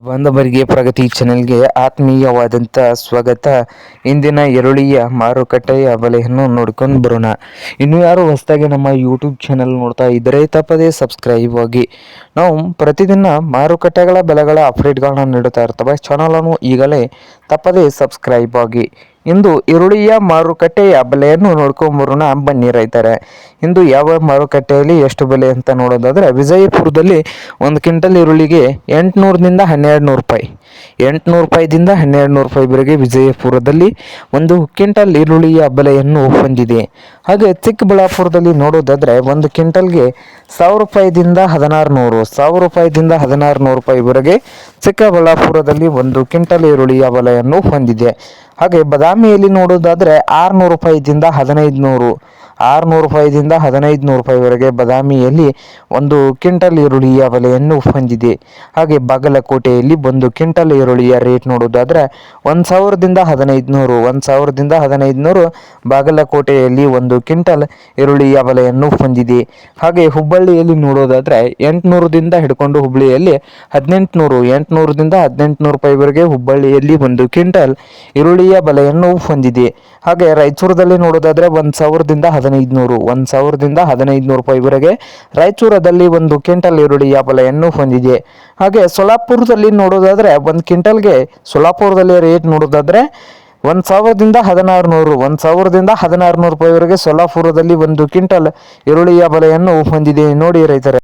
ಬಾಂಧವರಿಗೆ ಪ್ರಗತಿ ಚಾನೆಲ್ಗೆ ಆತ್ಮೀಯವಾದಂಥ ಸ್ವಾಗತ. ಇಂದಿನ ಈರುಳ್ಳಿಯ ಮಾರುಕಟ್ಟೆಯ ಬೆಲೆಯನ್ನು ನೋಡ್ಕೊಂಡು ಬರೋಣ. ಇನ್ನು ಯಾರು ಹೊಸದಾಗಿ ನಮ್ಮ ಯೂಟ್ಯೂಬ್ ಚಾನೆಲ್ ನೋಡ್ತಾ ಇದ್ದರೆ ತಪ್ಪದೇ ಸಬ್ಸ್ಕ್ರೈಬ್ ಆಗಿ. ನಾವು ಪ್ರತಿದಿನ ಮಾರುಕಟ್ಟೆಗಳ ಬೆಲೆಗಳ ಅಪ್ಡೇಟ್ಗಳನ್ನ ನೀಡುತ್ತಾ ಇರ್ತವೆ. ಚಾನಲನ್ನು ಈಗಲೇ ತಪ್ಪದೇ ಸಬ್ಸ್ಕ್ರೈಬ್ ಆಗಿ. ಇಂದು ಈರುಳ್ಳಿಯ ಮಾರುಕಟ್ಟೆಯ ಬೆಲೆಯನ್ನು ನೋಡ್ಕೊಂಬರೋಣ ಬನ್ನಿ ರೈತರೆ. ಇಂದು ಯಾವ ಮಾರುಕಟ್ಟೆಯಲ್ಲಿ ಎಷ್ಟು ಬೆಲೆ ಅಂತ ನೋಡೋದಾದರೆ, ವಿಜಯಪುರದಲ್ಲಿ ಒಂದು ಕ್ವಿಂಟಲ್ ಈರುಳ್ಳಿಗೆ 800ದಿಂದ 1200 ರೂಪಾಯಿ, 800 ರೂಪಾಯಿದಿಂದ 1200 ರೂಪಾಯಿವರೆಗೆ ವಿಜಯಪುರದಲ್ಲಿ ಒಂದು ಕ್ವಿಂಟಲ್ ಈರುಳ್ಳಿಯ ಬೆಲೆಯನ್ನು ಹೊಂದಿದೆ. ಹಾಗೆ ಚಿಕ್ಕಬಳ್ಳಾಪುರದಲ್ಲಿ ನೋಡೋದಾದರೆ ಒಂದು ಕ್ವಿಂಟಲ್ಗೆ 1000 ರೂಪಾಯಿದಿಂದ 1600, 1000 ರೂಪಾಯಿದಿಂದ 1600 ರೂಪಾಯಿವರೆಗೆ ಚಿಕ್ಕಬಳ್ಳಾಪುರದಲ್ಲಿ ಒಂದು ಕ್ವಿಂಟಲ್ ಈರುಳ್ಳಿಯ ಬೆಲೆಯನ್ನು ಹೊಂದಿದೆ. ಹಾಗೆ ಬದಾಮಿಯಲ್ಲಿ ನೋಡೋದಾದರೆ 600 ರೂಪಾಯಿದಿಂದ 1500, 600 ರೂಪಾಯಿದಿಂದ 1500 ರೂಪಾಯಿವರೆಗೆ ಬದಾಮಿಯಲ್ಲಿ ಒಂದು ಕ್ವಿಂಟಲ್ ಈರುಳ್ಳಿಯ ಬೆಲೆಯನ್ನು ಹೊಂದಿದೆ. ಹಾಗೆ ಬಾಗಲಕೋಟೆಯಲ್ಲಿ ಒಂದು ಕ್ವಿಂಟಲ್ ಈರುಳ್ಳಿಯ ರೇಟ್ ನೋಡೋದಾದರೆ 1000ದಿಂದ 1500, 1000ದಿಂದ 1500 ಬಾಗಲಕೋಟೆಯಲ್ಲಿ ಒಂದು ಕ್ವಿಂಟಲ್ ಈರುಳ್ಳಿಯ ಬೆಲೆಯನ್ನು ಹೊಂದಿದೆ. ಹಾಗೆ ಹುಬ್ಬಳ್ಳಿಯಲ್ಲಿ ನೋಡೋದಾದರೆ 800ದಿಂದ ಹಿಡ್ಕೊಂಡು ಹುಬ್ಬಳ್ಳಿಯಲ್ಲಿ 1800, 800ದಿಂದ 1800 ರೂಪಾಯಿವರೆಗೆ ಹುಬ್ಬಳ್ಳಿಯಲ್ಲಿ ಒಂದು ಕ್ವಿಂಟಲ್ ಈರುಳ್ಳಿಯ ಬೆಲೆಯನ್ನು ಹೊಂದಿದೆ. ಹಾಗೆ ರಾಯಚೂರದಲ್ಲಿ ನೋಡೋದಾದರೆ 1000ದಿಂದ 1500, 1000ದಿಂದ 1500 ರೂಪಾಯಿವರೆಗೆ ರಾಯಚೂರದಲ್ಲಿ ಒಂದು ಕ್ವಿಂಟಲ್ ಈರುಳ್ಳಿಯ ಬೆಲೆಯನ್ನು ಹೊಂದಿದೆ. ಹಾಗೆ ಸೊಲ್ಲಾಪುರದಲ್ಲಿ ನೋಡೋದಾದರೆ ಒಂದು ಕ್ವಿಂಟಲ್ಗೆ ಸೊಲ್ಲಾಪುರದಲ್ಲಿ ರೇಟ್ ನೋಡೋದಾದರೆ 1000ದಿಂದ 1600, 1000ದಿಂದ 1600 ರೂಪಾಯಿವರೆಗೆ ಸೊಲ್ಲಾಪುರದಲ್ಲಿ ಒಂದು ಕ್ವಿಂಟಲ್ ಈರುಳ್ಳಿಯ ಬೆಲೆಯನ್ನು ಹೊಂದಿದೆ. ನೋಡಿ ರೈತರೆ.